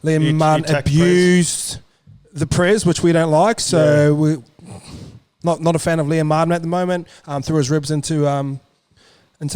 Liam Martin abused the Prez, which we don't like. So we're not a fan of Liam Martin at the moment. Threw his ribs into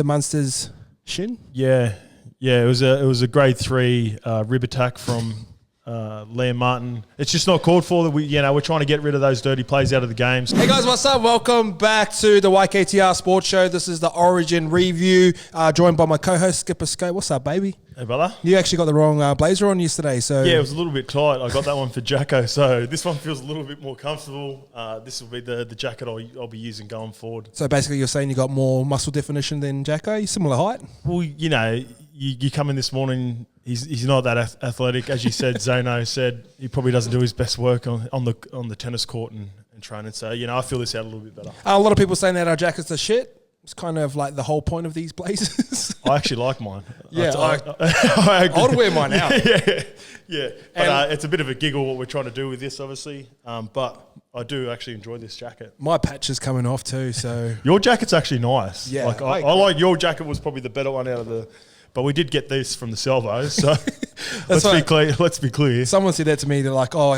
Munster's shin. Yeah. It was a grade 3 rib attack from Liam Martin. It's just not called for. We're trying to get rid of those dirty plays out of the games. Hey guys, what's up? Welcome back to the YKTR Sports Show. This is the Origin review. Joined by my co-host Skipper Scope. What's up, baby? Hey, brother. You actually got the wrong blazer on yesterday, so yeah, it was a little bit tight. I got that one for Jacko, so this one feels a little bit more comfortable. This will be the jacket I'll be using going forward. So basically, you're saying you got more muscle definition than Jacko. You similar height? Well, you come in this morning. He's not that athletic, as you said. Zeno said he probably doesn't do his best work on the tennis court and training. So I feel this out a little bit better. A lot of people saying that our jackets are shit. It's kind of like the whole point of these blazers. I actually like mine. Yeah, I'd wear mine out. yeah. But it's a bit of a giggle what we're trying to do with this, obviously. But I do actually enjoy this jacket. My patch is coming off too, so your jacket's actually nice. Yeah, I like your jacket. Was probably the better one out of the. But we did get this from the Salvo, so let's be clear. Someone said that to me. They're like, "Oh,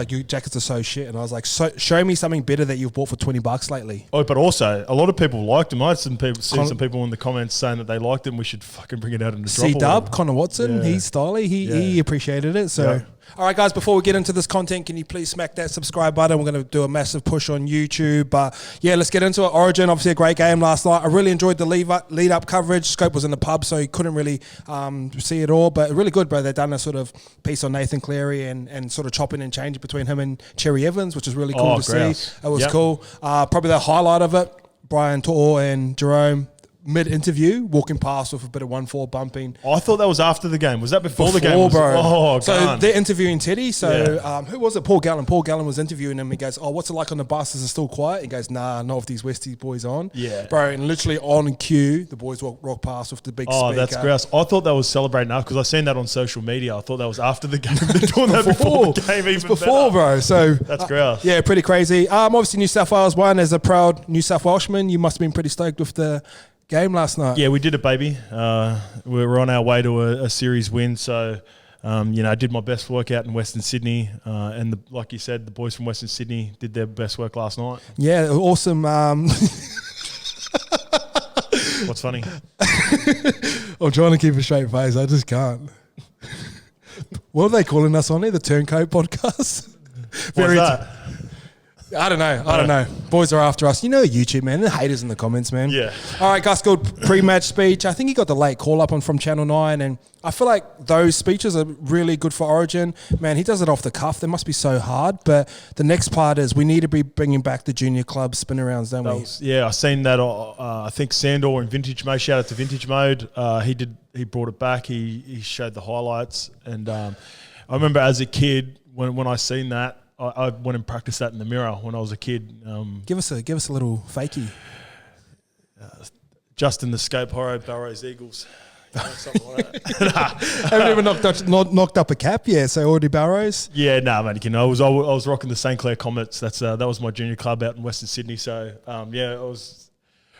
your jackets are so shit," and I was like, "Show me something better that you've bought for $20 lately." Oh, but also a lot of people liked them. I've seen some people in the comments saying that they liked them. We should fucking bring it out in the drop. C-Dub, Connor Watson, he's stylish. He appreciated it. So. Yeah. All right, guys, before we get into this content, can you please smack that subscribe button? We're going to do a massive push on YouTube. But, let's get into it. Origin, obviously a great game last night. I really enjoyed the lead-up coverage. Scope was in the pub, so he couldn't really see it all. But really good, bro. They've done a sort of piece on Nathan Cleary and sort of chopping and changing between him and Cherry Evans, which is really cool to see. It was cool. Probably the highlight of it, Brian To'o and Jerome, mid-interview, walking past with a bit of 1-4 bumping. I thought that was after the game. Was that before the game? Bro. Oh, so they're interviewing Teddy. So who was it? Paul Gallen. Paul Gallen was interviewing him. He goes, "Oh, what's it like on the bus? Is it still quiet?" He goes, "Nah, not with these Westies boys on." Yeah. Bro, and literally on cue, the boys rock past with the big speaker. Oh, that's gross. I thought that was celebrating now because I seen that on social media. I thought that was after the game. They're doing that before the game even before, bro. So that's gross. Yeah, pretty crazy. Obviously, New South Wales won. As a proud New South Welshman, you must have been pretty stoked with the game last night. Yeah, we did it, baby. We were on our way to a series win, so I did my best work out in Western Sydney, and like you said, the boys from Western Sydney did their best work last night. Yeah, awesome. What's funny? I'm trying to keep a straight face. I just can't. What are they calling us on here? The Turncoat Podcast? What's that? I don't know. Boys are after us. YouTube, man. The haters in the comments, man. Yeah. All right, Gus Gould, pre-match speech. I think he got the late call up from Channel 9, and I feel like those speeches are really good for Origin. Man, he does it off the cuff. They must be so hard. But the next part is we need to be bringing back the junior club spin-arounds, don't we? I seen that. I think Sandor in Vintage Mode, shout out to Vintage Mode. He brought it back. He showed the highlights. And I remember as a kid, when I seen that, I went and practiced that in the mirror when I was a kid. Give us a little fakie. Just in the scope, Horror, Barrows, Eagles. Something like that. Haven't even knocked up a cap yet, so already Barrows? Yeah, man. I was rocking the St. Clair Comets. That was my junior club out in Western Sydney. So, I was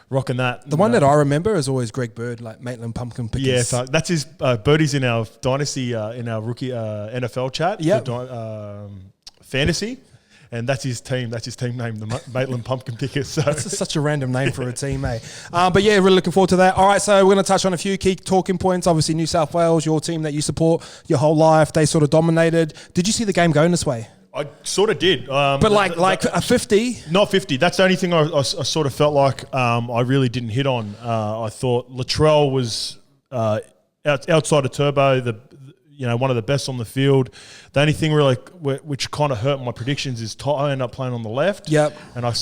rocking that. The one that I remember is always Greg Bird, like Maitland Pumpkin Pickers. Yeah, so that's his Birdie's in our Dynasty, in our rookie NFL chat. Yeah. Fantasy, and that's his team. That's his team name, the Maitland Pumpkin Pickers. So. That's such a random name for a team, mate. But yeah, really looking forward to that. All right, so we're going to touch on a few key talking points. Obviously, New South Wales, your team that you support your whole life, they sort of dominated. Did you see the game going this way? I sort of did. But like a 50? Not 50. That's the only thing I sort of felt like I really didn't hit on. I thought Latrell was outside of Turbo, one of the best on the field. The only thing really which kind of hurt my predictions is Toto ended up playing on the left. Yep. And I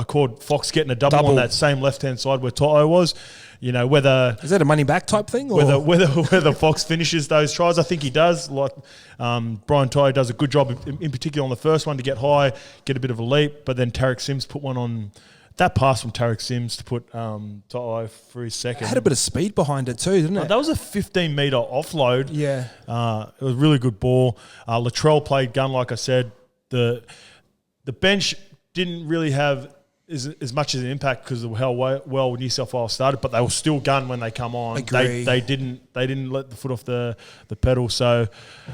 called Fox getting a double on that same left-hand side where Toto was. Whether... Is that a money back type thing? Or? Whether Fox finishes those tries, I think he does. Like Brian Toto does a good job, in particular on the first one, to get high, get a bit of a leap. But then Tarek Sims put one on... That pass from Tarek Sims to put Toto for his second. It had a bit of speed behind it too, didn't it? That was a 15-metre offload. Yeah. It was a really good ball. Latrell played gun, like I said. The bench didn't really have as much as an impact because of how well New South Wales started, but they were still gun when they come on. Agree. They didn't let the foot off the pedal. So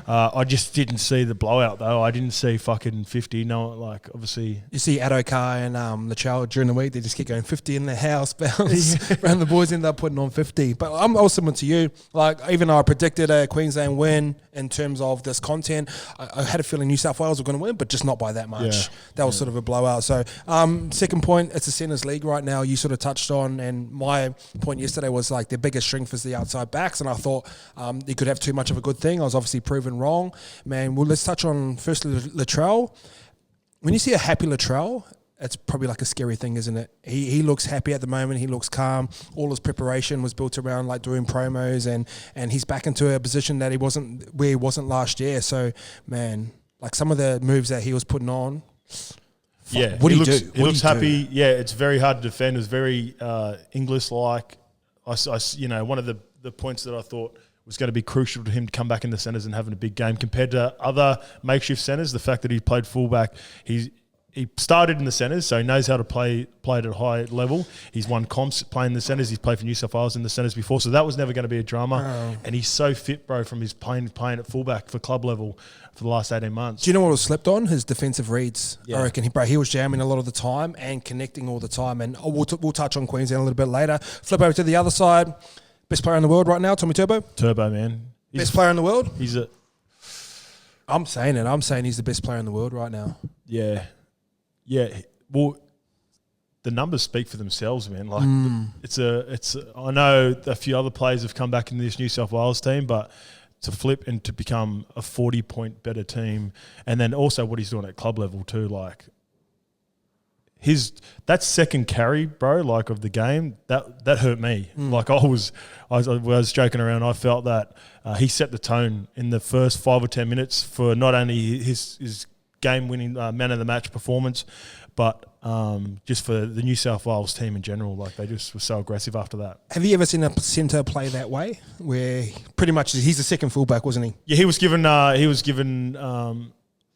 I just didn't see the blowout though. I didn't see fucking 50. No, like obviously you see Adokar and Latrell during the week. They just keep going 50 in the house bounce, and the boys end up putting on 50. But I was similar to you. Like even though I predicted a Queensland win in terms of this content, I had a feeling New South Wales were going to win, but just not by that much. That was sort of a blowout. So second point, it's a centres league right now. You sort of touched on, and my point yesterday was like their biggest strength is the outside backs, and I thought they could have too much of a good thing. I was obviously proven wrong. Man, well, let's touch on firstly Latrell. When you see a happy Latrell, it's probably like a scary thing, isn't it? He looks happy at the moment. He looks calm. All his preparation was built around like doing promos, and he's back into a position that he wasn't last year. So, man, like some of the moves that he was putting on. Yeah, what do you do? He looks happy. Yeah, it's very hard to defend. It was very English-like. One of the points that I thought was going to be crucial to him to come back in the centres and having a big game compared to other makeshift centres. The fact that he played fullback, he started in the centres, so he knows how to play at a high level. He's won comps playing in the centres. He's played for New South Wales in the centres before, so that was never going to be a drama. And he's so fit, bro, from his playing at fullback for club level for the last 18 months. Do you know what was slept on? His defensive reads. Yeah. I reckon he was jamming a lot of the time and connecting all the time. And we'll touch on Queensland a little bit later. Flip over to the other side. Best player in the world right now, Tommy Turbo? Turbo, man. Best player in the world? I'm saying it. I'm saying he's the best player in the world right now. Yeah. Yeah. Well, the numbers speak for themselves, man. Like I know a few other players have come back in this New South Wales team, but to flip and to become a 40-point better team, and then also what he's doing at club level too, like that second carry, bro, like of the game, that hurt me. Like I was joking around. I felt that he set the tone in the first 5 or 10 minutes for not only his game-winning man of the match performance, but just for the New South Wales team in general. Like they just were so aggressive after that. Have you ever seen a centre play that way, where pretty much he's the second fullback, wasn't he? Yeah, he was given the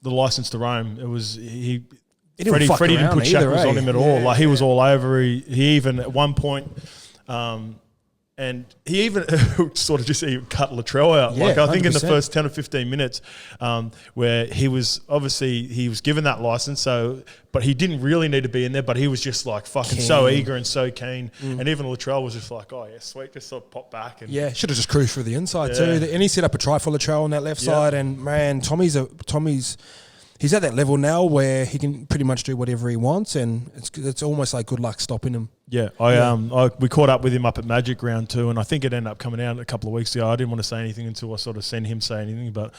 license to roam. It was Freddie didn't put shackles on him at all. Like he was all over. He even at one point, and he even sort of just cut Latrell out. Yeah, like I think 100%. in the first 10 or 15 minutes, where he was given that license. So, but he didn't really need to be in there. But he was just like fucking so eager and so keen. And even Latrell was just like, oh yeah, sweet, just sort of pop back. And should have just cruised through the inside too. And he set up a try for Latrell on that left side. And man, Tommy's. He's at that level now where he can pretty much do whatever he wants, and it's almost like good luck stopping him. Yeah, we caught up with him up at Magic round 2, and I think it ended up coming out a couple of weeks ago. I didn't want to say anything until I sort of seen him say anything, but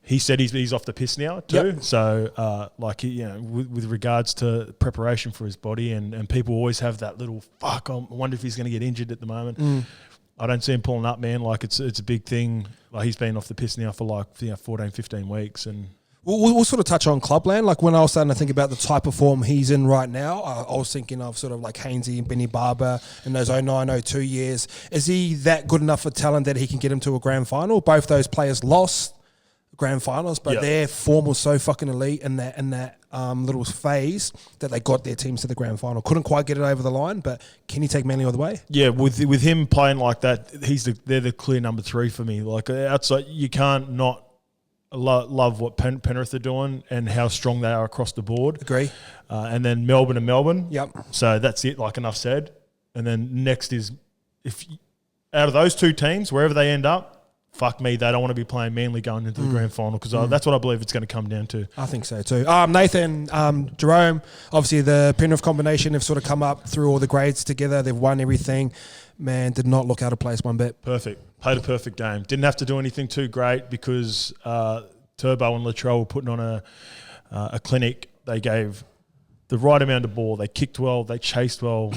he said he's off the piss now too. Yep. So with regards to preparation for his body, and people always have that little I wonder if he's going to get injured at the moment. I don't see him pulling up, man. Like it's a big thing. Like he's been off the piss now for 14, 15 weeks, and. We'll sort of touch on Clubland. Like when I was starting to think about the type of form he's in right now, I was thinking of sort of like Hainsey and Benny Barber in those 09, 02 years. Is he that good enough for talent that he can get him to a grand final? Both those players lost grand finals, but their form was so fucking elite in that little phase that they got their teams to the grand final. Couldn't quite get it over the line, but can he take Manly all the way? Yeah, with him playing like that, they're the clear number 3 for me. Like outside, you can't not love what Penrith are doing and how strong they are across the board. Agree. And then Melbourne. Yep. So that's it, like enough said. And then next is, out of those two teams, wherever they end up, fuck me, they don't want to be playing Manly going into the grand final, because that's what I believe it's going to come down to. I think so too. Nathan, Jerome, obviously the Penrith combination have sort of come up through all the grades together. They've won everything. Man, did not look out of place one bit. Perfect. Played a perfect game. Didn't have to do anything too great because Turbo and Latrell were putting on a clinic. They gave the right amount of ball. They kicked well. They chased well.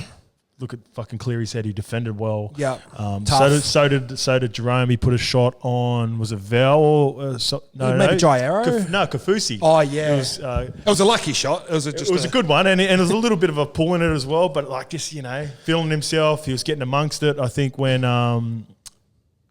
Look at fucking Cleary's head. He defended well. Yeah. So did Jerome. He put a shot on. Was it Val? Maybe Jai Arrow? Kafusi. Oh yeah. It was a lucky shot. It was a good one, and there was a little bit of a pull in it as well. But like just feeling himself. He was getting amongst it. I think when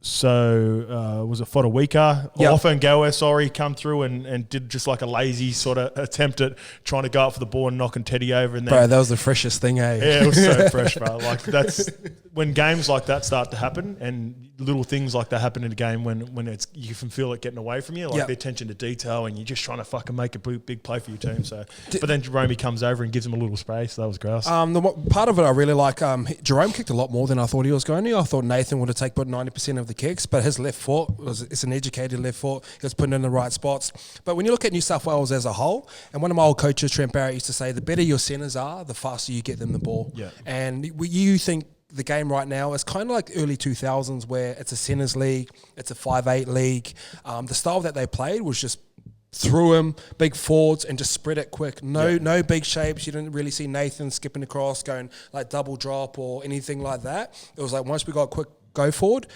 was it Fodawika? Yep. Offa and Gower, come through and did just like a lazy sort of attempt at trying to go up for the ball and knocking Teddy over. And then, bro, that was the freshest thing, eh? Yeah, it was so fresh, bro. Like that's when games like that start to happen, and little things like that happen in a game when it's you can feel it getting away from you, like the attention to detail, and you're just trying to fucking make a big play for your team. So, but then Jerome comes over and gives him a little spray, so that was gross. Part of it I really like. Jerome kicked a lot more than I thought he was going to. I thought Nathan would have taken about 90% of the kicks, but his left foot it's an educated left foot. He was putting in the right spots. But when you look at New South Wales as a whole, and one of my old coaches, Trent Barrett, used to say, the better your centres are, the faster you get them the ball. Yeah. And you think the game right now is kind of like early 2000s where it's a centres league, it's a 5'8" league. The style that they played was just through him, big forwards, and just spread it quick. No big shapes. You didn't really see Nathan skipping across, going like double drop or anything like that. It was like once we got quick go forward,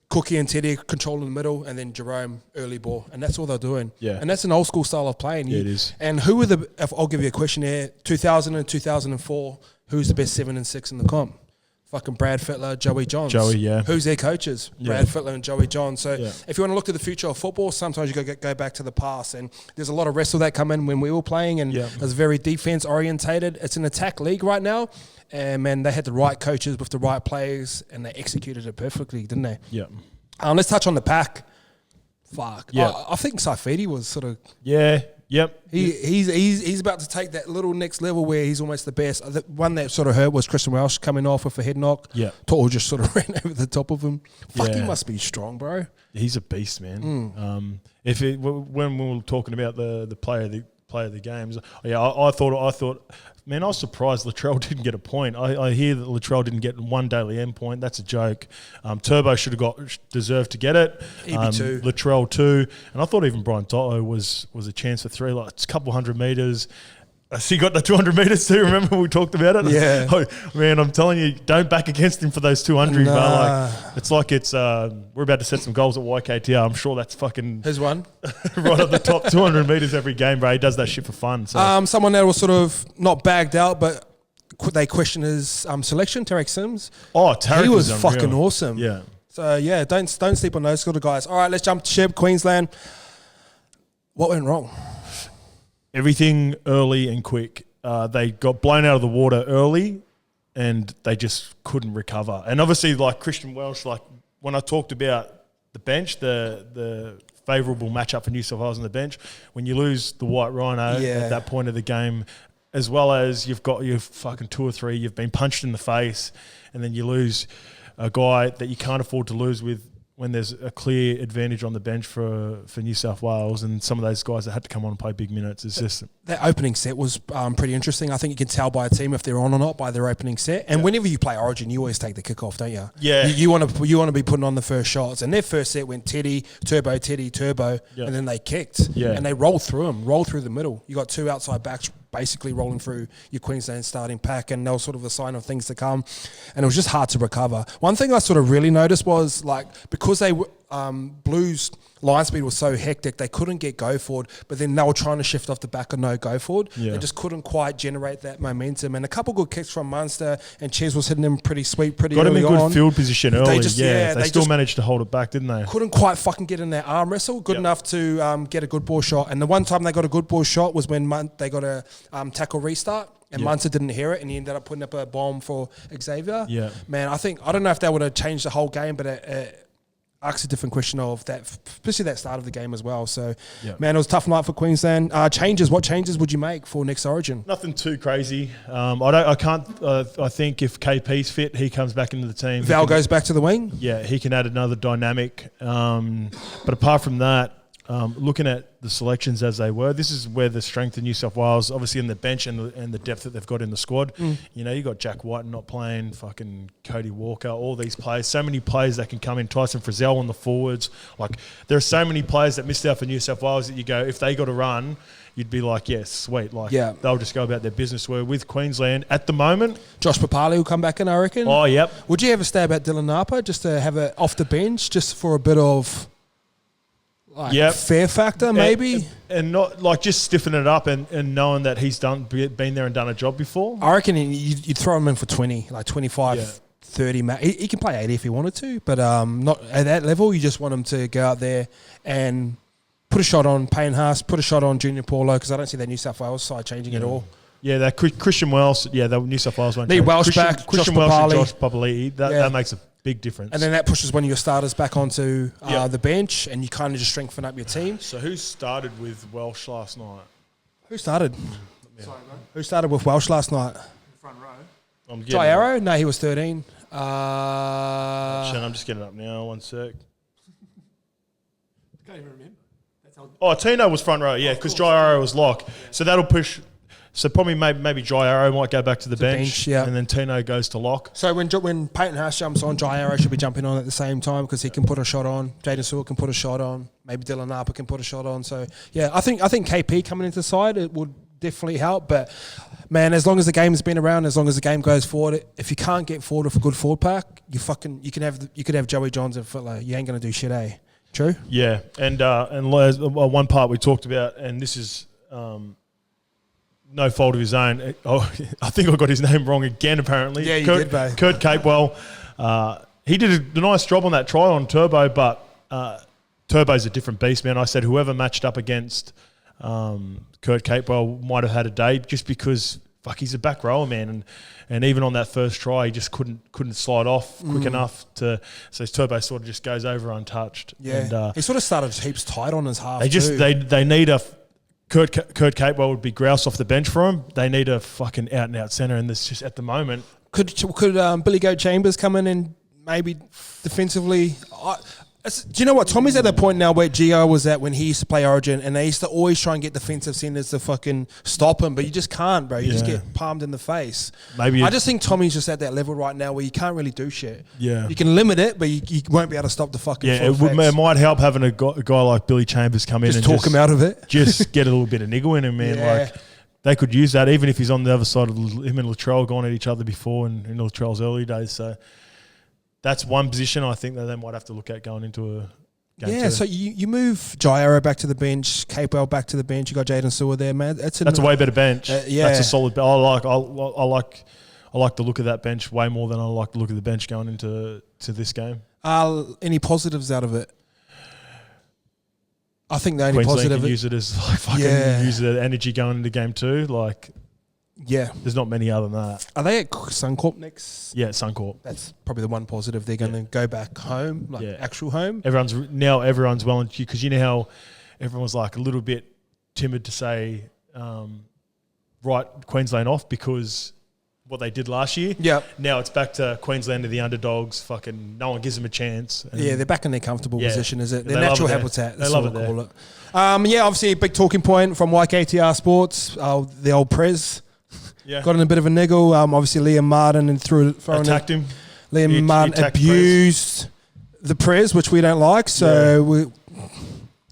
Cookie and Teddy controlling the middle, and then Jerome early ball, and that's all they're doing. Yeah. And that's an old school style of playing. Yeah, it is. And who were if I'll give you a question here, 2000 and 2004, who's the best 7 and 6 in the comp? Fucking Brad Fittler, Joey Johns. Joey, yeah. Who's their coaches? Brad Fittler and Joey Johns. So if you want to look to the future of football, sometimes you go back to the past. And there's a lot of wrestle that come in when we were playing, and it was very defense orientated. It's an attack league right now. And, man, they had the right coaches with the right players, and they executed it perfectly, didn't they? Yeah. Let's touch on the pack. Fuck. Yeah. I think Saifidi was sort of... Yeah. Yep. He's about to take that little next level where he's almost the best. The one that sort of hurt was Christian Welsh coming off with a head knock. Yeah. To'o just sort of ran over the top of him. Fuck, he must be strong, bro. He's a beast, man. When we were talking about the player of the games, I thought, man, I was surprised Latrell didn't get a point. I hear that Latrell didn't get one daily end point. That's a joke. Turbo deserved to get it. EB2. Latrell 2. And I thought even Brian Toto was a chance for 3. Like, it's a couple 100 metres. He got the 200 metres too. Remember we talked about it? Yeah. Oh, man, I'm telling you, don't back against him for those 200. Nah. But like it's we're about to set some goals at YKTR. I'm sure that's fucking His one. right at the top 200 metres every game, bro. He does that shit for fun. So. Someone that was sort of not bagged out, but they questioned his selection, Tarek Sims. Oh, Tarek he was is fucking unreal. awesome. Yeah. So yeah, don't sleep on those sort of guys. All right, let's jump to ship Queensland. What went wrong? Everything early and quick. They got blown out of the water early, and they just couldn't recover. And obviously, like Christian Welsh, like when I talked about the bench, the favourable matchup for New South Wales on the bench, when you lose the White Rhino at that point of the game, as well as you've got your fucking 2 or 3, you've been punched in the face, and then you lose a guy that you can't afford to lose with when there's a clear advantage on the bench for New South Wales, and some of those guys that had to come on and play big minutes. It's just that opening set was pretty interesting. I think you can tell by a team if they're on or not by their opening set. And whenever you play Origin, you always take the kickoff, don't you? Yeah. You want to be putting on the first shots. And their first set went Teddy, Turbo, and then they kicked. Yeah. And they rolled through the middle. You got 2 outside backs basically rolling through your Queensland starting pack, and that was sort of a sign of things to come. And it was just hard to recover. One thing I sort of really noticed was, like, because they Blues line speed was so hectic, they couldn't get go forward, but then they were trying to shift off the back of no go forward. They just couldn't quite generate that momentum. And a couple good kicks from Munster, and Ches was hitting them pretty sweet, pretty got early him in good on. field position early. They still just managed to hold it back, didn't they? Couldn't quite fucking get in their arm wrestle good enough to get a good ball shot. And the one time they got a good ball shot was when they got a tackle restart. And Munster didn't hear it, and he ended up putting up a bomb for Xavier. Yeah. Man, I don't know if that would have changed the whole game, but it asks a different question of that, especially that start of the game as well. So, man, it was a tough night for Queensland. What changes would you make for next Origin? Nothing too crazy. I think if KP's fit, he comes back into the team. Val goes back to the wing? Yeah, he can add another dynamic. But apart from that, looking at the selections as they were, this is where the strength of New South Wales, obviously in the bench and the depth that they've got in the squad. You know, you got Jack White not playing, fucking Cody Walker, all these players. So many players that can come in. Tyson Frizzell on the forwards. Like, there are so many players that missed out for New South Wales that you go, if they got a run, you'd be like, yes, sweet. Like, they'll just go about their business. Where with Queensland, at the moment... Josh Papali will come back in, I reckon. Oh, yep. Would you ever stay about Dylan Napa just to have it off the bench, just for a bit of... fair factor, maybe? And not like just stiffening it up and knowing that he's been there and done a job before. I reckon you'd throw him in for 20, like 25, 30 he can play 80 if he wanted to, but not at that level. You just want him to go out there and put a shot on Payne Haas, put a shot on Junior Paulo, because I don't see that New South Wales side changing at all. Yeah, that Christian Welsh, the New South Wales one. Need Welsh back, Christian Welsh and Josh Papali'i, that makes a big difference. And then that pushes one of your starters back onto the bench, and you kind of just strengthen up your team. So who started with Welsh last night? Who started? Sorry, who started with Welsh last night? Front row. Jai Arrow? No, he was 13. I'm just getting it up now. 1 sec. Can't even remember. That's how. Oh, Tino was front row, yeah, because Jai Arrow was lock. Yeah. So that'll push. So probably maybe Jai Arrow might go back to the bench, and then Tino goes to lock. So when Payton Haas jumps on, Jai Arrow should be jumping on at the same time because he can put a shot on. Jaden Stewart can put a shot on. Maybe Dylan Harper can put a shot on. So yeah, I think KP coming into the side, it would definitely help. But man, as long as the game has been around, as long as the game goes forward, if you can't get forward with a good forward pack, you could have Joey Johns and Footler. You ain't gonna do shit, eh? True. Yeah, and one part we talked about, and this is. No fault of his own. Oh, I think I got his name wrong again, apparently. Yeah, you did, mate. Kurt Capewell. He did a nice job on that try on Turbo, but Turbo's a different beast, man. I said whoever matched up against Kurt Capewell might have had a day just because, he's a back rower, man. And even on that first try, he just couldn't slide off quick enough so his Turbo sort of just goes over untouched. Yeah, and, he sort of started heaps tight on his half They need a... Kurt Capewell would be grouse off the bench for him. They need a fucking out-and-out centre, and this just at the moment. Could Billy Goat Chambers come in and maybe defensively? Do you know what? Tommy's at the point now where Gio was at when he used to play Origin, and they used to always try and get defensive centres to fucking stop him, but you just can't, bro. You just get palmed in the face. I just think Tommy's just at that level right now where you can't really do shit. Yeah, you can limit it, but you won't be able to stop the fucking. Yeah, it might help having a guy like Billy Chambers come in and talk him out of it. Just get a little bit of niggle in him, man. Yeah. Like they could use that, even if he's on the other side of him and Latrell gone at each other before in Latrell's early days. So that's one position I think that they might have to look at going into a. So you move Jairo back to the bench, Capewell back to the bench. You got Jaden Stewart there, man. That's a way better bench. That's a solid. I like the look of that bench way more than I like the look of the bench going into this game. Any positives out of it? I think the only Queensland positive can use it as use the energy going into game 2. There's not many other than that. Are they at Suncorp next? Yeah, Suncorp. That's probably the one positive. They're going to go back home, actual home. Everyone's well, because you know how everyone was like a little bit timid to say write Queensland off because what they did last year. Yeah. Now it's back to Queensland are the underdogs. Fucking no one gives them a chance. They're back in their comfortable position, is it? Their they natural habitat. That's what I call it. Obviously a big talking point from YKTR Sports. The old Prez. Yeah. Got in a bit of a niggle. Obviously, Liam Martin and attacked him. Liam Martin abused the Prez, which we don't like. So we're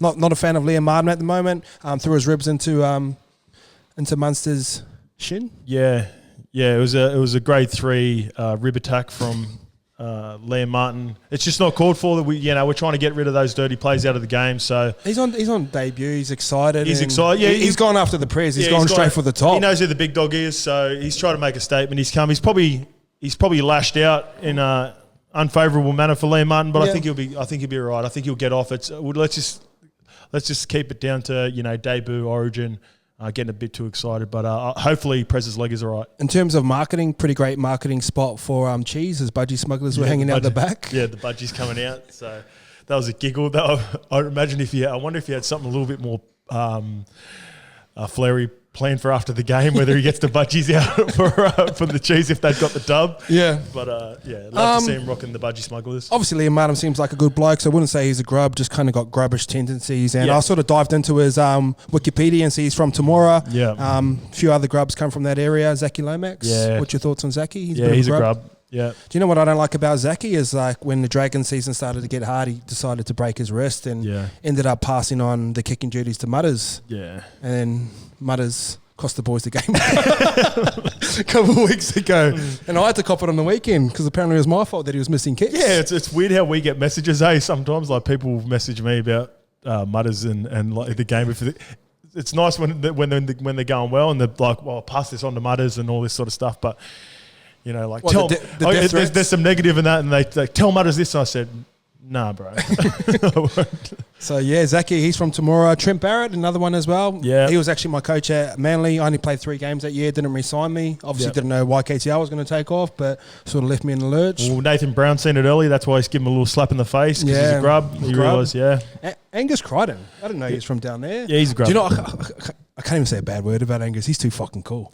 not a fan of Liam Martin at the moment. Threw his ribs into Munster's shin. Yeah. It was a grade 3 rib attack from Liam Martin. It's just not called for. That we're trying to get rid of those dirty plays out of the game. So he's on debut. He's excited. He's excited. Yeah, he's gone after the Prez. He's gone straight for the top. He knows who the big dog is. So he's trying to make a statement. He's come. He's probably lashed out in a unfavourable manner for Liam Martin. But I think he'll be all right. I think he'll get off. Let's just keep it down to debut Origin. Getting a bit too excited, but hopefully Prez's leg is all right. In terms of marketing, pretty great marketing spot for cheese as budgie smugglers were hanging out the back. Yeah, the budgies coming out. So that was a giggle. I imagine I wonder if you had something a little bit more flary planned for after the game, whether he gets the budgies out for the cheese if they've got the dub. Yeah. But love to see him rocking the budgie smugglers. Obviously, Liam Martin seems like a good bloke, so I wouldn't say he's a grub, just kind of got grubbish tendencies. And I sort of dived into his Wikipedia and see he's from Temora. Yeah. A few other grubs come from that area. Zaki Lomax. Yeah. What's your thoughts on Zaki? He's a grub. Yeah. Do you know what I don't like about Zaki is when the Dragon season started to get hard, he decided to break his wrist and ended up passing on the kicking duties to Mutters. Yeah. And then Mutters cost the boys the game a couple of weeks ago. And I had to cop it on the weekend because apparently it was my fault that he was missing kicks. Yeah, it's weird how we get messages, sometimes people message me about Mutters and like the game. It's nice when they're going well and they're like, well, I'll pass this on to Mutters and all this sort of stuff. But You know, like, What, there's some negative in that, and they tell Mutters this, and I said, nah, bro. So, yeah, Zachy, he's from Temora. Trent Barrett, another one as well. Yeah. He was actually my coach at Manly. I only played 3 games that year, didn't re-sign me. Obviously didn't know YKTR was going to take off, but sort of left me in the lurch. Well, Nathan Brown seen it early. That's why he's given him a little slap in the face because he's a grub. He realised, Angus Crichton. I didn't know he was from down there. Yeah, he's a grub. Do you know, I can't even say a bad word about Angus. He's too fucking cool.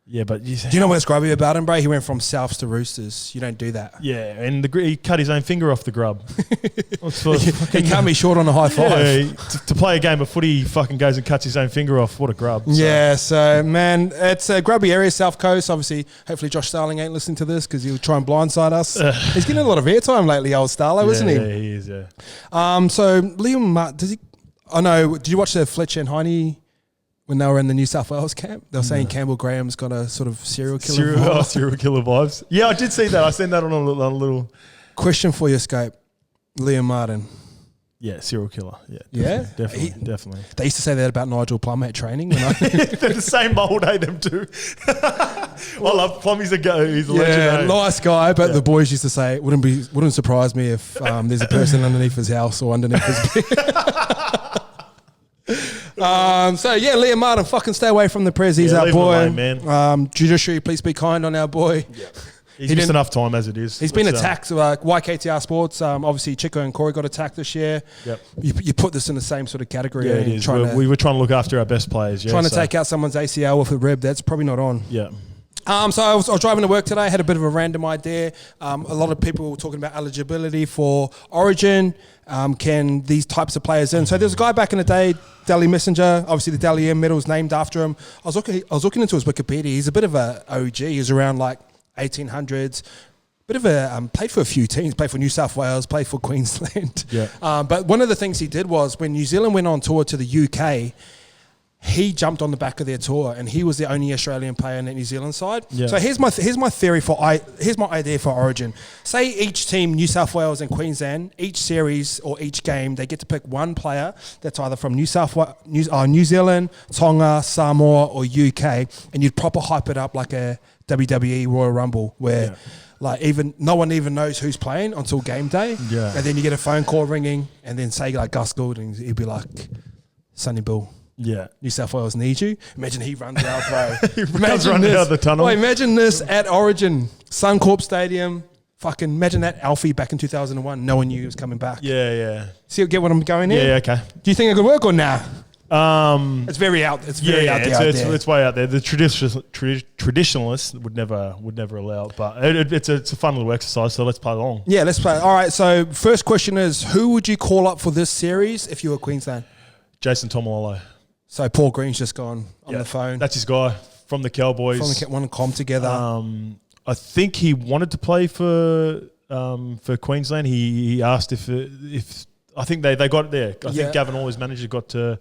Yeah, but do you know what's grubby about him, bro? He went from Souths to Roosters. You don't do that. Yeah, and he cut his own finger off the grub. He can't be short on a high five. Yeah, to play a game of footy, he fucking goes and cuts his own finger off. What a grub. So. Yeah, so, man, it's a grubby area, South Coast. Obviously, hopefully Josh Starling ain't listening to this because he'll try and blindside us. He's getting a lot of airtime lately, old Starlo, isn't he? Yeah, he is, yeah. So, Liam, does he... I know, did you watch the Fletcher and Heine... when they were in the New South Wales camp, they were saying Campbell Graham's got a sort of serial killer vibes. Yeah, I did see that. I seen that on a little... Question for you, Scope. Liam Martin. Yeah, serial killer. Yeah? Definitely. They used to say that about Nigel Plummer at training. They're the same mould, them too. I love Plummy's he's a legend. Nice guy, but the boys used to say, wouldn't surprise me if there's a person underneath his house or underneath his bed. Liam Martin, fucking stay away from the Prez. He's our boy. Alone, man. Judiciary, please be kind on our boy. Yeah. He's missed enough time as it is. He's been attacked. YKTR Sports, obviously Chico and Corey got attacked this year. Yep. You put this in the same sort of category. Yeah, it is. We were trying to look after our best players. Yeah, trying to take out someone's ACL with a rib. That's probably not on. Yeah. So I was driving to work today. I had a bit of a random idea. A lot of people were talking about eligibility for Origin. Can these types of players in? So there's a guy back in the day, Dally Messenger. Obviously, the Dally M medal's named after him. I was looking into his Wikipedia. He's a bit of a OG. He's around like 1800s. Bit of a played for a few teams. Played for New South Wales. Played for Queensland. Yeah. But one of the things he did was when New Zealand went on tour to the UK. He jumped on the back of their tour, and he was the only Australian player in the New Zealand side. Yeah. So here's my idea for Origin. Say each team, New South Wales and Queensland, each series or each game, they get to pick one player that's either from New Zealand, Tonga, Samoa, or UK, and you'd proper hype it up like a WWE Royal Rumble where. Yeah. Like no one even knows who's playing until game day, and then you get a phone call ringing, and then say like Gus Gould, he'd be like, "Sonny Bill, New South Wales needs you." Imagine he runs out, bro. Imagine this. Out the tunnel. Imagine this at Origin, Suncorp Stadium. Fucking imagine that Alfie back in 2001. No one knew he was coming back. Yeah. get what I'm going here? Yeah, okay. Do you think it could work or nah? It's very out. It's very out there. It's way out there. The traditionalists would never allow it, but it's a fun little exercise. So let's play along. Yeah, let's play. All right. So first question is, who would you call up for this series if you were Queensland? Jason Tomalolo. So Paul Green's just gone on the phone. That's his guy from the Cowboys. Want to comp together. I think he wanted to play for Queensland. He asked if I think they got it there. I think Gavin Orr, his manager, got to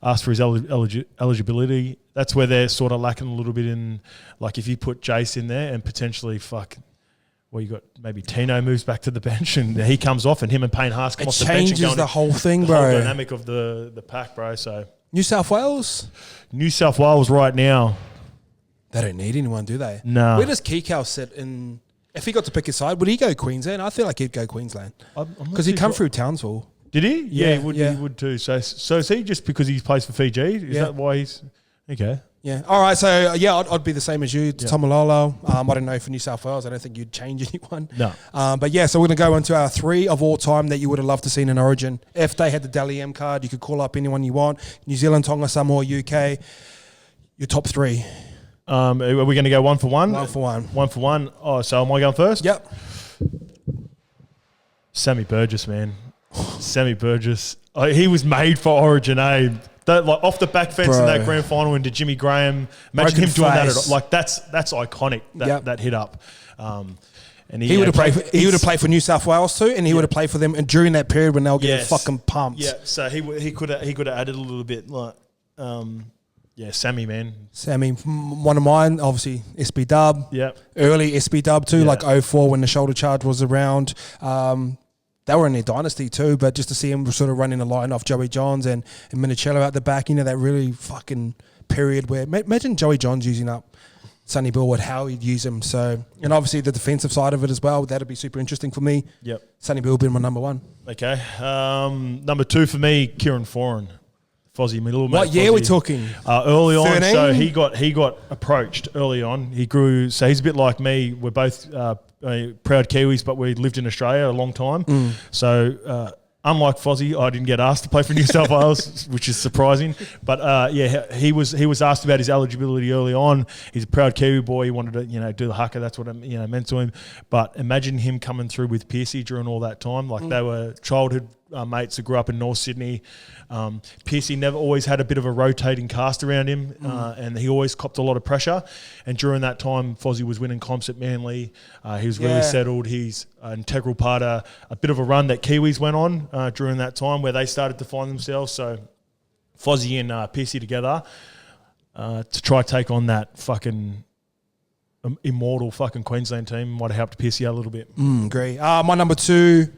ask for his eligibility. That's where they're sort of lacking a little bit in, like if you put Jace in there and potentially you got maybe Tino moves back to the bench and he comes off and him and Payne Haas come off the bench. It changes the whole thing, bro. The whole dynamic of the pack, bro. So New South Wales right now. They don't need anyone, do they? No. Where does Kikau sit in? If he got to pick his side, would he go Queensland? I feel like he'd go Queensland because he'd come through Townsville. Did he? Yeah, he would too. So is he just because he plays for Fiji? Is that why he's okay? Yeah. All right. So I'd be the same as you, Tomalolo. I don't know for New South Wales. I don't think you'd change anyone. No. But so we're gonna go into our 3 of all time that you would have loved to see in Origin. If they had the Dally M card, you could call up anyone you want. New Zealand, Tonga, Samoa, UK. Your top 3. Are we going to go one for one? One for one. One for one. Oh, so am I going first? Yep. Sammy Burgess, man. Sammy Burgess. He was made for Origin, eh? That, like, off the back fence in that grand final into Jimmy Graham. Imagine him doing that. Like that's iconic. That hit up. And he would have played. He would have played for New South Wales too, and he would have played for them. And during that period when they were getting fucking pumped. Yeah. So he could have added a little bit like. Sammy, man. Sammy, one of mine, obviously, SB Dub. Yeah. Early SB Dub too, like 04 when the shoulder charge was around. They were in their dynasty too, but just to see him sort of running the line off Joey Johns and Minicello out the back, that really fucking period where... Imagine Joey Johns using up Sonny Bill with how he'd use him. So, and obviously the defensive side of it as well. That'd be super interesting for me. Yep. Sonny Bill being my number one. Okay. Number 2 for me, Kieran Foran. Fozzie, my little mate. What year Fozzie. are we talking? Early on. 13? So he got approached early on. He grew. So he's a bit like me. We're both proud Kiwis, but we lived in Australia a long time. So unlike Fozzie, I didn't get asked to play for New South Wales, which is surprising. But he was asked about his eligibility early on. He's a proud Kiwi boy. He wanted to do the haka. That's what it meant to him. But imagine him coming through with Piercy during all that time. Like they were childhood mates who grew up in North Sydney. Piercy never always had a bit of a rotating cast around him, and he always copped a lot of pressure. And during that time, Fozzie was winning comps at Manly. He was really settled. He's an integral part of a bit of a run that Kiwis went on during that time where they started to find themselves. So Fozzie and Piercy together to try take on that fucking immortal fucking Queensland team might have helped Piercy out a little bit. Agree. My number 2,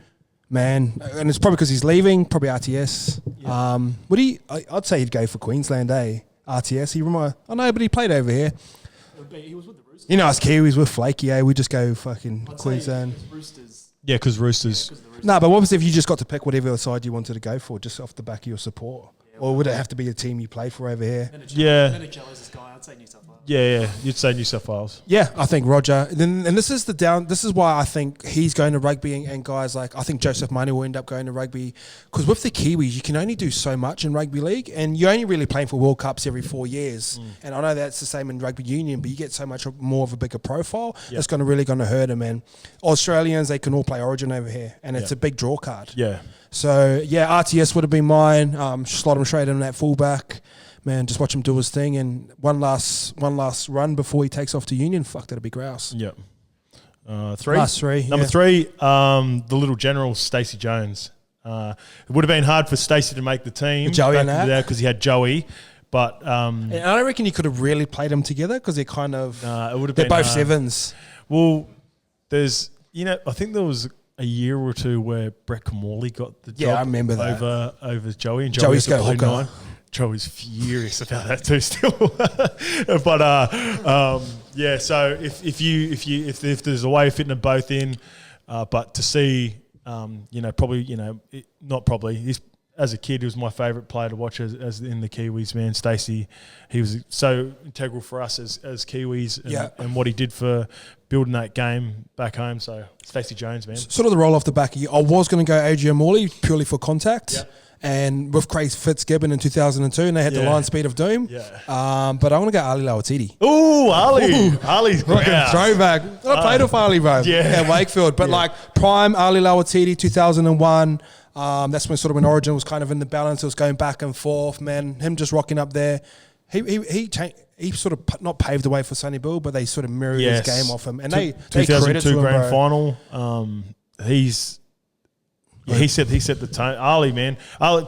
man, and it's probably because he's leaving, probably RTS. Yeah. I'd say he'd go for Queensland, RTS. I know, but he played over here. He was with the Roosters. Us Kiwis, we're flaky, we just go fucking Queensland. Roosters. Yeah, because Roosters. No, but what was if you just got to pick whatever side you wanted to go for, just off the back of your support? Or would it have to be a team you played for over here? NHL is this guy. I'd say New South Wales. Yeah, you'd say New South Wales. Yeah, I think Roger. And this is This is why I think he's going to rugby, and guys like I think Joseph Money will end up going to rugby, because with the Kiwis you can only do so much in rugby league, and you're only really playing for World Cups every 4 years. And I know that's the same in rugby union, but you get so much more of a bigger profile. Yep. It's really going to hurt him. And Australians, they can all play Origin over here, and it's a big draw card. Yeah. So RTS would have been mine. Slot him straight in that fullback. Man, just watch him do his thing, and one last run before he takes off to Union. Fuck, that'll be grouse. Yep. 3. Last 3. Number 3, the little general, Stacey Jones. It would have been hard for Stacey to make the team. Joey and that, because he had Joey. But and I don't reckon you could have really played them together because they're kind of it would have they're been both hard. sevens. Well, there's I think there was a year or two where Brett Camorley got the job. Yeah, I remember that over Joey, and Joey's Joey's got hooker. 9. Joey's furious about that too still. But yeah, so if there's a way of fitting them both in, but to see not probably he's, as a kid, he was my favourite player to watch as in the Kiwis, man. Stacey, he was so integral for us as Kiwis, and what he did for building that game back home. So Stacey Jones, man. Sort of the roll off the back of you. I was going to go Adrian Morley purely for contact. Yeah. And with Craig Fitzgibbon in 2002, and they had the line speed of doom. Yeah. But I want to go Ali Lawatiti. Ooh, Ali. Ali's fucking throwback. I played with Ali, bro. Yeah, Wakefield. But like prime Ali Lawatiti, 2001. That's when Origin was kind of in the balance. It was going back and forth, man. Him just rocking up there. He sort of not paved the way for Sonny Bill, but they sort of mirrored his game off him. And they credit to him, grand final. He set the tone. Ali, man.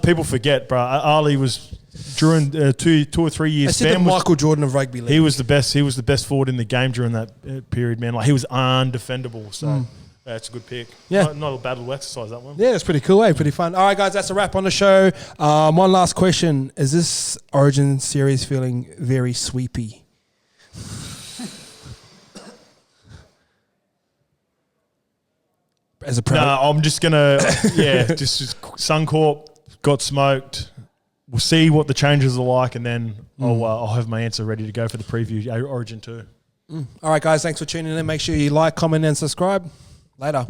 People forget, bro. Ali was during 2 or 3 years. I said the Michael Jordan of rugby league. He was the best. He was the best forward in the game during that period, man. Like he was undefendable. So that's a good pick. Yeah, not a bad little exercise, that one. Yeah, it's pretty cool. Pretty fun. All right, guys, that's a wrap on the show. One last question: is this Origin series feeling very sweepy? As a pro? No, I'm just gonna just Suncorp got smoked. We'll see what the changes are like, and then I'll have my answer ready to go for the preview Origin 2. All right, guys, thanks for tuning in. Make sure you like, comment, and subscribe. Later.